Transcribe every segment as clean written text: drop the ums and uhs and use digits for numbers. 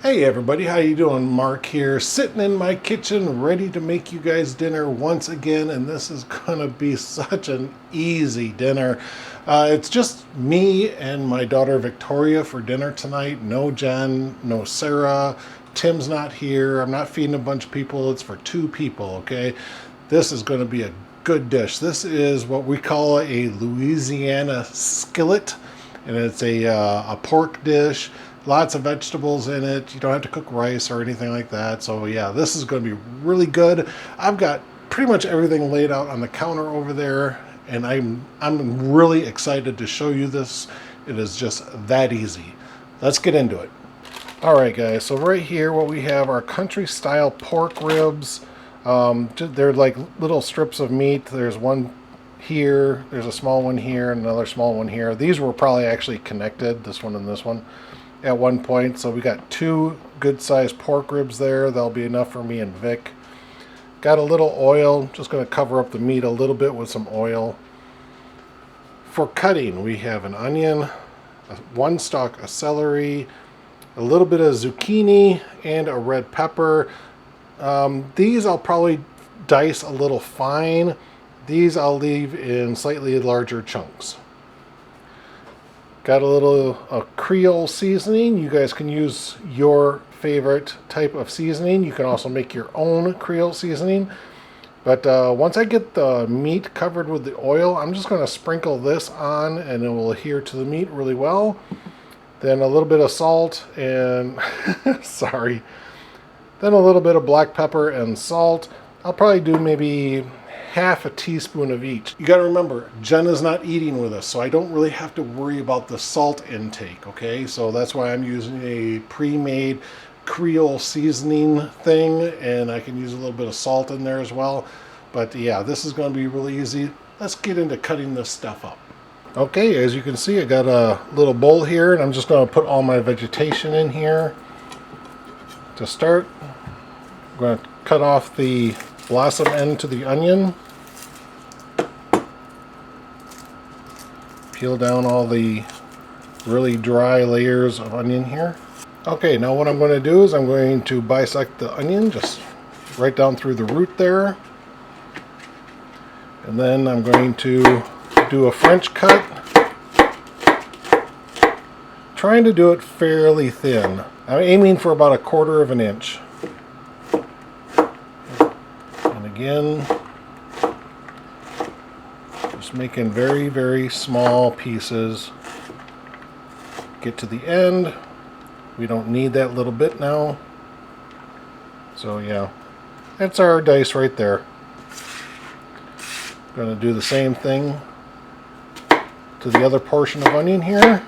Hey everybody, how you doing? Mark here, sitting in my kitchen ready to make you guys dinner once again, and this is gonna be such an easy dinner. It's just me and my daughter Victoria for dinner tonight. No Jen, no Sarah, Tim's not here. I'm not feeding a bunch of people. It's for two people, okay? This is gonna be a good dish. This is what we call a Louisiana skillet, and it's a pork dish. Lots of vegetables in it. You don't have to cook rice or anything like that. So yeah, this is going to be really good. I've got pretty much everything laid out on the counter over there, and I'm really excited to show you this. It is just that easy. Let's get into it. All right, guys. So right here, what we have are country-style pork ribs. They're like little strips of meat. There's one here. There's a small one here, and another small one here. These were probably actually connected. This one and this one. At one point, so we got two good-sized pork ribs there. That'll be enough for me and Vic. Got a little oil, just going to cover up the meat a little bit with some oil. For cutting, we have an onion, one stalk of celery, a little bit of zucchini, and a red pepper. These I'll probably dice a little fine. These I'll leave in slightly larger chunks. Got a little Creole seasoning. You guys can use your favorite type of seasoning. You can also make your own Creole seasoning. But once I get the meat covered with the oil, I'm just going to sprinkle this on, and it will adhere to the meat really well. Then a little bit of salt and, sorry. Then a little bit of black pepper and salt. I'll probably do maybe half a teaspoon of each. You got to remember, Jen is not eating with us, so I don't really have to worry about the salt intake, okay? So that's why I'm using a pre-made Creole seasoning thing, and I can use a little bit of salt in there as well. But yeah, this is going to be really easy. Let's get into cutting this stuff up. Okay, as you can see, I got a little bowl here, and I'm just going to put all my vegetation in here. To start, I'm going to cut off the blossom end to the onion. Peel down all the really dry layers of onion here. Okay, now what I'm going to do is I'm going to bisect the onion just right down through the root there. And then I'm going to do a French cut. Trying to do it fairly thin. I'm aiming for about 1/4 of an inch. Again, just making very, very small pieces. Get to the end. We don't need that little bit now. So yeah, that's our dice right there. Going to do the same thing to the other portion of onion here.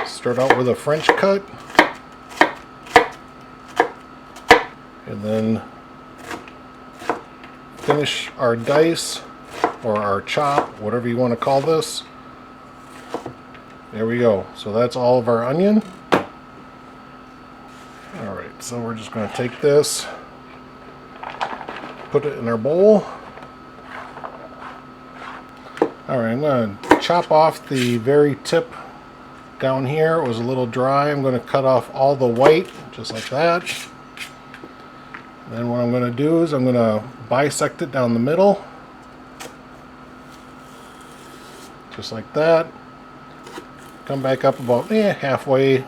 Start out with a French cut. And then finish our dice or our chop, whatever you want to call this. There we go. So that's all of our onion. Alright, so we're just going to take this, put it in our bowl. Alright, I'm going to chop off the very tip down here. It was a little dry. I'm going to cut off all the white, just like that. Then what I'm going to do is I'm going to bisect it down the middle. Just like that. Come back up about halfway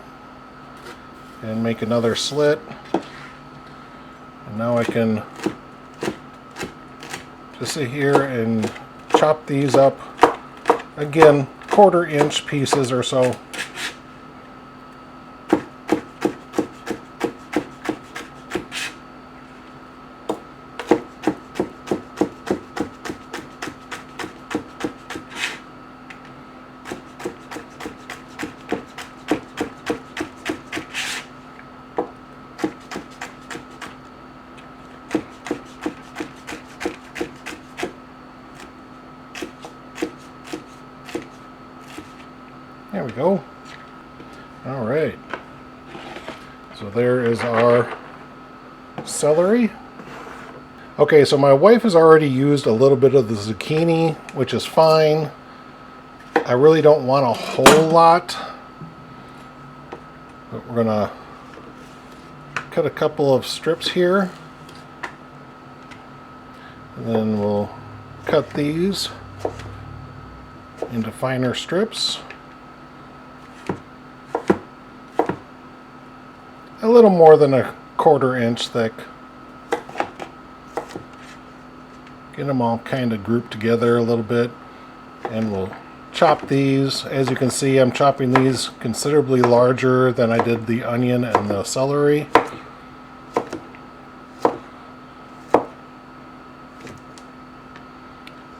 and make another slit. And now I can just sit here and chop these up. Again, 1/4 inch pieces or so. There we go. All right. So there is our celery. Okay, so my wife has already used a little bit of the zucchini, which is fine. I really don't want a whole lot, but we're gonna cut a couple of strips here. And then we'll cut these into finer strips. A little more than a 1/4 inch thick. Get them all kind of grouped together a little bit, and we'll chop these. As you can see, I'm chopping these considerably larger than I did the onion and the celery.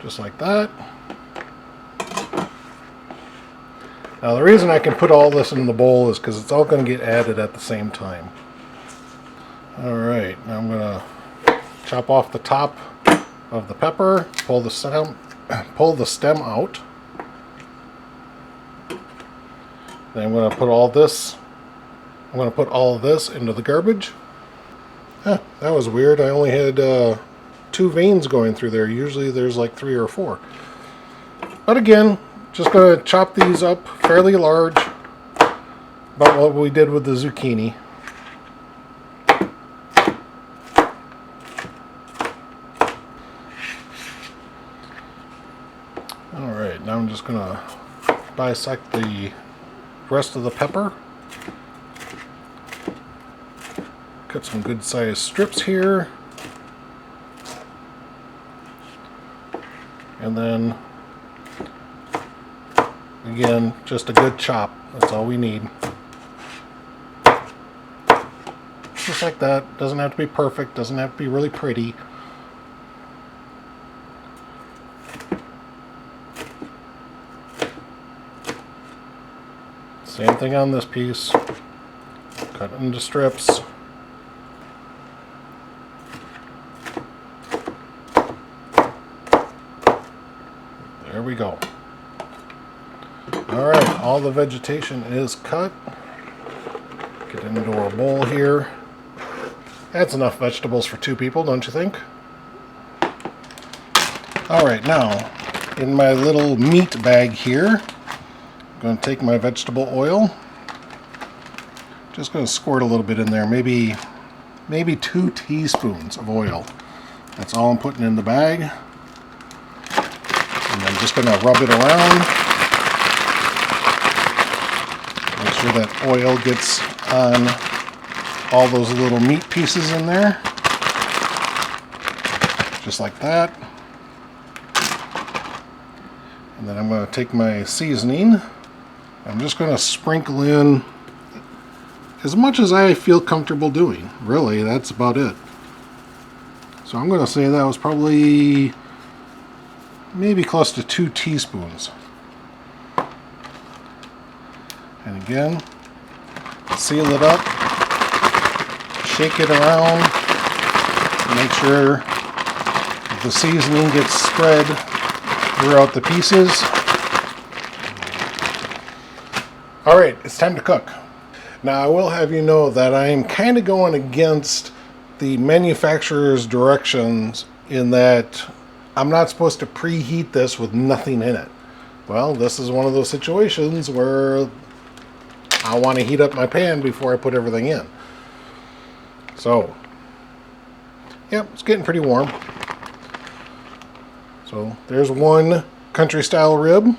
Just like that. Now the reason I can put all this in the bowl is because it's all going to get added at the same time. Alright, now I'm going to chop off the top of the pepper, pull the stem out. Then I'm going to put all this into the garbage. That was weird. I only had 2 veins going through there. Usually there's like 3 or 4. But again, just going to chop these up fairly large, about what we did with the zucchini. Alright, now I'm just going to dissect the rest of the pepper. Cut some good sized strips here. And then, again, just a good chop. That's all we need. Just like that. Doesn't have to be perfect. Doesn't have to be really pretty. Same thing on this piece. Cut it into strips. There we go. Alright, all the vegetation is cut. Get it into our bowl here. That's enough vegetables for 2 people, don't you think? Alright, now, in my little meat bag here, I'm going to take my vegetable oil. Just going to squirt a little bit in there, maybe 2 teaspoons of oil. That's all I'm putting in the bag. And I'm just going to rub it around. Make sure that oil gets on all those little meat pieces in there. Just like that. And then I'm going to take my seasoning. I'm just going to sprinkle in as much as I feel comfortable doing. Really, that's about it. So I'm going to say that was probably maybe close to 2 teaspoons. And again, seal it up, shake it around, make sure the seasoning gets spread throughout the pieces. Alright, it's time to cook. Now I will have you know that I am kind of going against the manufacturer's directions in that I'm not supposed to preheat this with nothing in it. Well, this is one of those situations where I want to heat up my pan before I put everything in. So, yep, it's getting pretty warm. So there's one country style rib.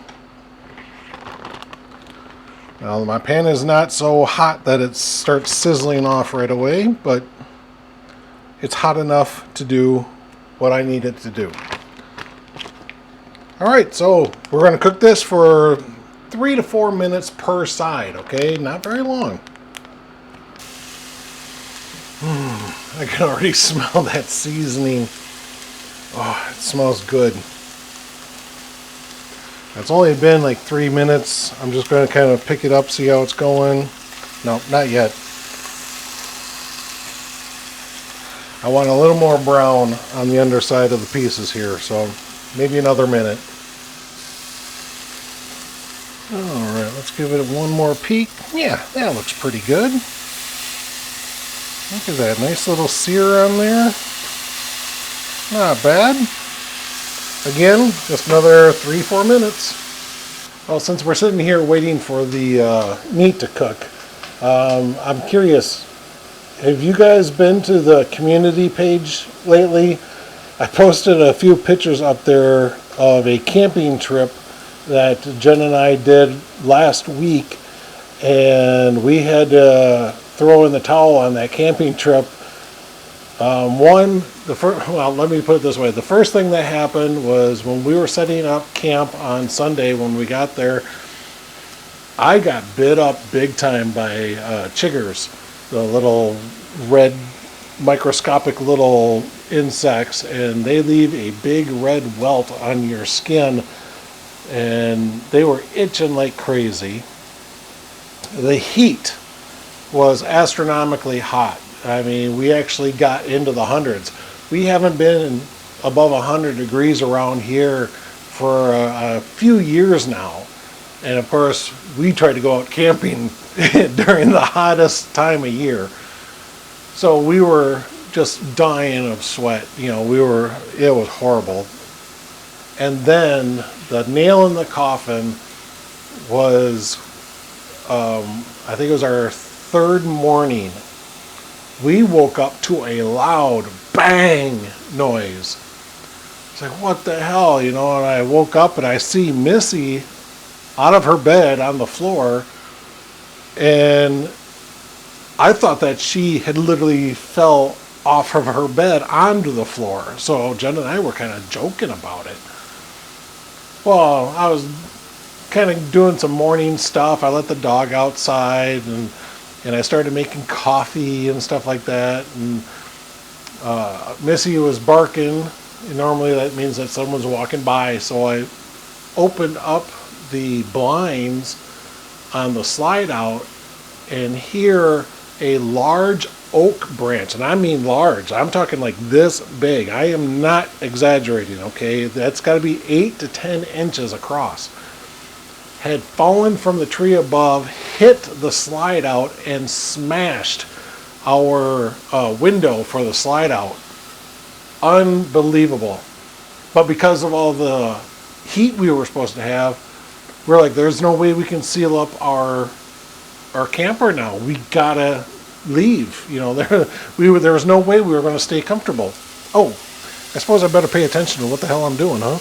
Now my pan is not so hot that it starts sizzling off right away, but it's hot enough to do what I need it to do. Alright, so we're going to cook this for 3 to 4 minutes per side, okay? Not very long. I can already smell that seasoning. Oh, it smells good. It's only been like 3 minutes. I'm just going to kind of pick it up, see how it's going. No, not yet. I want a little more brown on the underside of the pieces here, so maybe another minute. Alright, let's give it one more peek. Yeah, that looks pretty good. Look at that, nice little sear on there. Not bad. Again, just another 3-4 minutes. Well, since we're sitting here waiting for the meat to cook, I'm curious, Have you guys been to the community page lately? I posted a few pictures up there of a camping trip that Jen and I did last week, and we had to throw in the towel on that camping trip. Well, let me put it this way. The first thing that happened was when we were setting up camp on Sunday when we got there, I got bit up big time by chiggers, the little red microscopic little insects, and they leave a big red welt on your skin, and they were itching like crazy. The heat was astronomically hot. I mean, we actually got into the hundreds. We haven't been above 100 degrees around here for a few years now. And of course, we try to go out camping during the hottest time of year. So we were just dying of sweat. You know, it was horrible. And then the nail in the coffin was, I think it was our third morning. We woke up to a loud bang noise. It's like, what the hell, you know? And I woke up and I see Missy out of her bed on the floor, and I thought that she had literally fell off of her bed onto the floor. So Jen and I were kind of joking about it. Well, I was kind of doing some morning stuff. I let the dog outside, and I started making coffee and stuff like that. And Missy was barking. Normally that means that someone's walking by. So I opened up the blinds on the slide out, and here a large oak branch, and I mean large. I'm talking like this big. I am not exaggerating, okay? That's got to be 8 to 10 inches across. Had fallen from the tree above, hit the slide out, and smashed our window for the slide out. Unbelievable. But because of all the heat we were supposed to have, we're like, there's no way we can seal up our camper now. We gotta leave. You know, there was no way we were going to stay comfortable. Oh, I suppose I better pay attention to what the hell I'm doing, huh?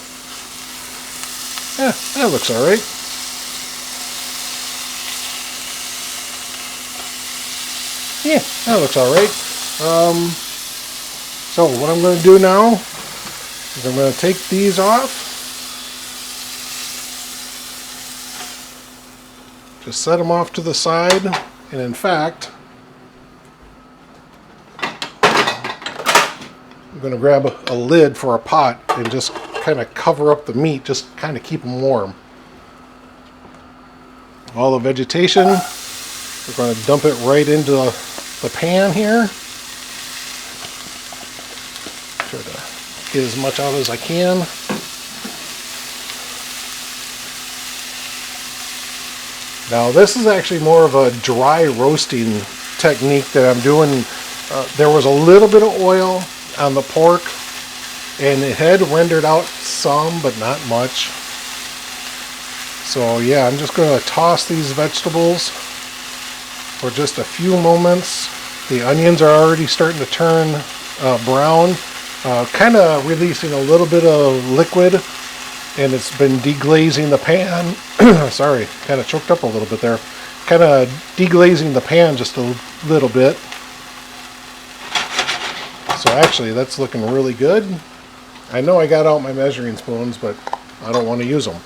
Yeah, that looks all right. Yeah, that looks all right. So what I'm going to do now is I'm going to take these off. Just set them off to the side, and in fact, I'm going to grab a lid for a pot and just kind of cover up the meat, just kind of keep them warm. All the vegetation, we're going to dump it right into the pan here. Try to get as much out as I can. Now this is actually more of a dry roasting technique that I'm doing. There was a little bit of oil on the pork, and it had rendered out some, but not much. So yeah, I'm just going to toss these vegetables for just a few moments. The onions are already starting to turn brown, kind of releasing a little bit of liquid, and it's been deglazing the pan. Sorry, kind of choked up a little bit there. Kind of deglazing the pan just a little bit. So actually that's looking really good. I know I got out my measuring spoons, but I don't want to use them.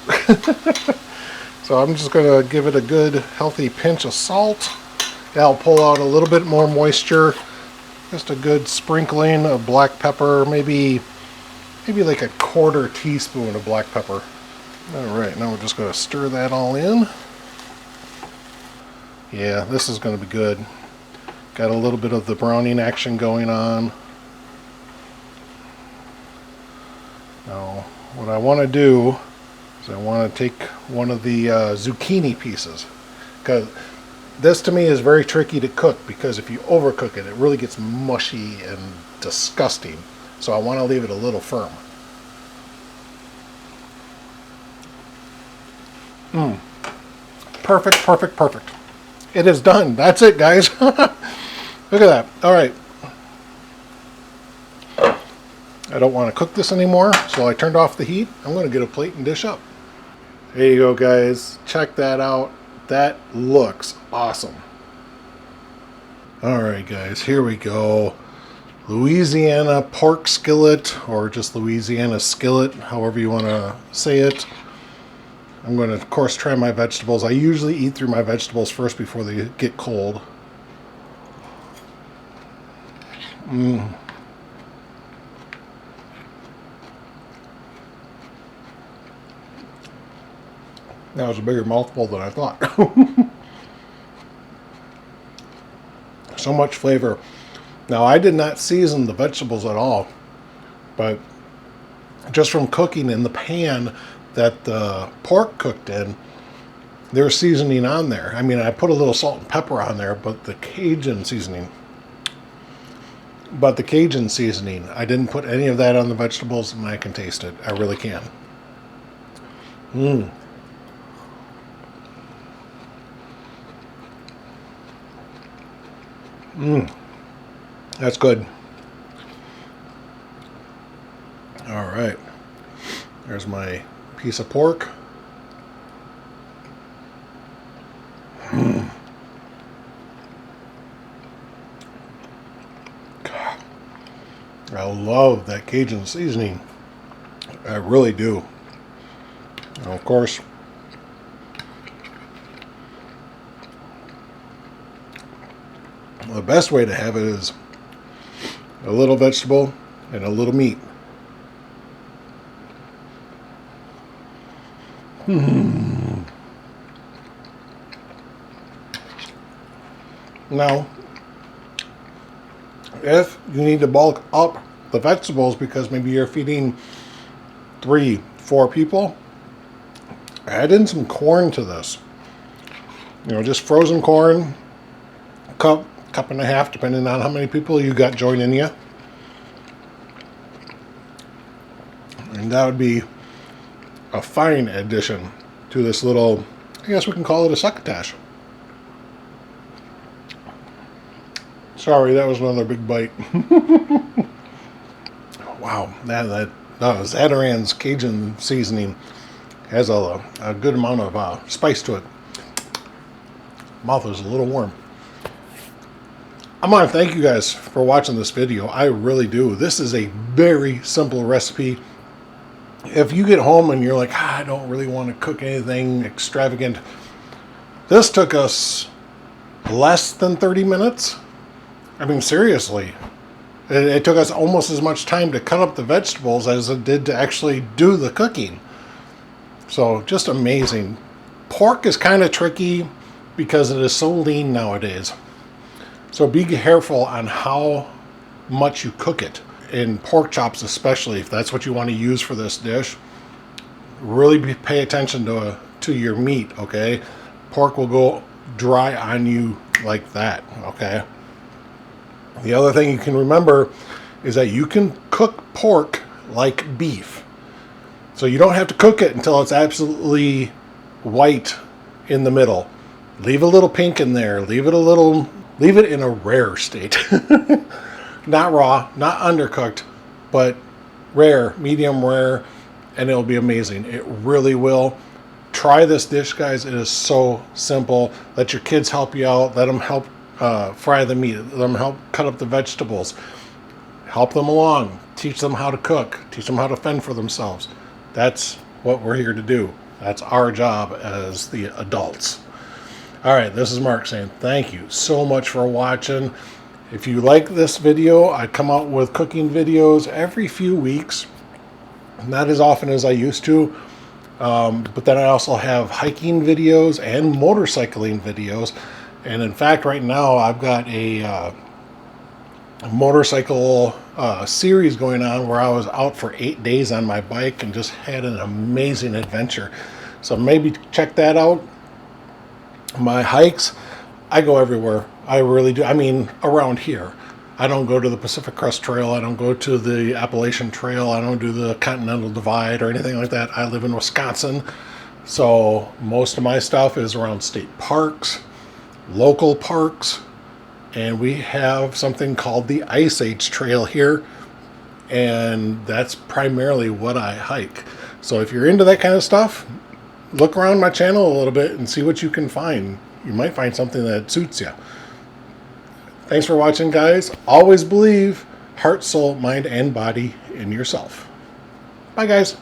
So I'm just going to give it a good healthy pinch of salt. That'll pull out a little bit more moisture. Just a good sprinkling of black pepper, maybe like a 1/4 teaspoon of black pepper. Alright, now we're just going to stir that all in. Yeah, this is going to be good. Got a little bit of the browning action going on. Now, what I want to do is I want to take one of the zucchini pieces, because this to me is very tricky to cook, because if you overcook it, it really gets mushy and disgusting. So I want to leave it a little firm. Perfect, perfect, perfect. It is done. That's it, guys. Look at that. All right. I don't want to cook this anymore, so I turned off the heat. I'm going to get a plate and dish up. There you go, guys. Check that out. That looks awesome. All right, guys, here we go. Louisiana pork skillet, or just Louisiana skillet, however you want to say it. I'm going to, of course, try my vegetables. I usually eat through my vegetables first before they get cold. That was a bigger mouthful than I thought. So much flavor. Now, I did not season the vegetables at all, but just from cooking in the pan that the pork cooked in, there's seasoning on there. I mean, I put a little salt and pepper on there, but the Cajun seasoning, I didn't put any of that on the vegetables, and I can taste it. I really can. That's good. All right. There's my piece of pork. I love that Cajun seasoning. I really do. And of course, the best way to have it is a little vegetable and a little meat. Now, if you need to bulk up the vegetables because maybe you're feeding 3-4 people, add in some corn to this. You know, just frozen corn, cup and a half, depending on how many people you got joining you. And that would be a fine addition to this little, I guess we can call it a succotash. Sorry, that was another big bite. Wow, that Zatarain's Cajun seasoning has a good amount of spice to it. Mouth is a little warm. I want to thank you guys for watching this video. I really do. This is a very simple recipe. If you get home and you're like, I don't really want to cook anything extravagant, this took us less than 30 minutes. I mean, seriously. It took us almost as much time to cut up the vegetables as it did to actually do the cooking. So, just amazing. Pork is kind of tricky because it is so lean nowadays. So be careful on how much you cook it. In pork chops especially, if that's what you want to use for this dish, really pay attention to your meat, okay? Pork will go dry on you like that, okay? The other thing you can remember is that you can cook pork like beef. So you don't have to cook it until it's absolutely white in the middle. Leave a little pink in there. Leave it in a rare state. Not raw, not undercooked, but rare, medium rare, and it'll be amazing. It really will. Try this dish, guys. It is so simple. Let your kids help you out. Let them help fry the meat. Let them help cut up the vegetables. Help them along. Teach them how to cook. Teach them how to fend for themselves. That's what we're here to do. That's our job as the adults. All right, this is Mark saying thank you so much for watching. If you like this video, I come out with cooking videos every few weeks. Not as often as I used to. But then I also have hiking videos and motorcycling videos. And in fact, right now I've got a motorcycle series going on where I was out for 8 days on my bike and just had an amazing adventure. So maybe check that out. My hikes, I go everywhere. I really do. I mean, around here. I don't go to the Pacific Crest Trail. I don't go to the Appalachian Trail. I don't do the Continental Divide or anything like that. I live in Wisconsin. So most of my stuff is around state parks, local parks, And we have something called the Ice Age Trail here, and that's primarily what I hike. So if you're into that kind of stuff, look around my channel a little bit and see what you can find. You might find something that suits you. Thanks for watching, guys. Always believe heart, soul, mind, and body in yourself. Bye, guys.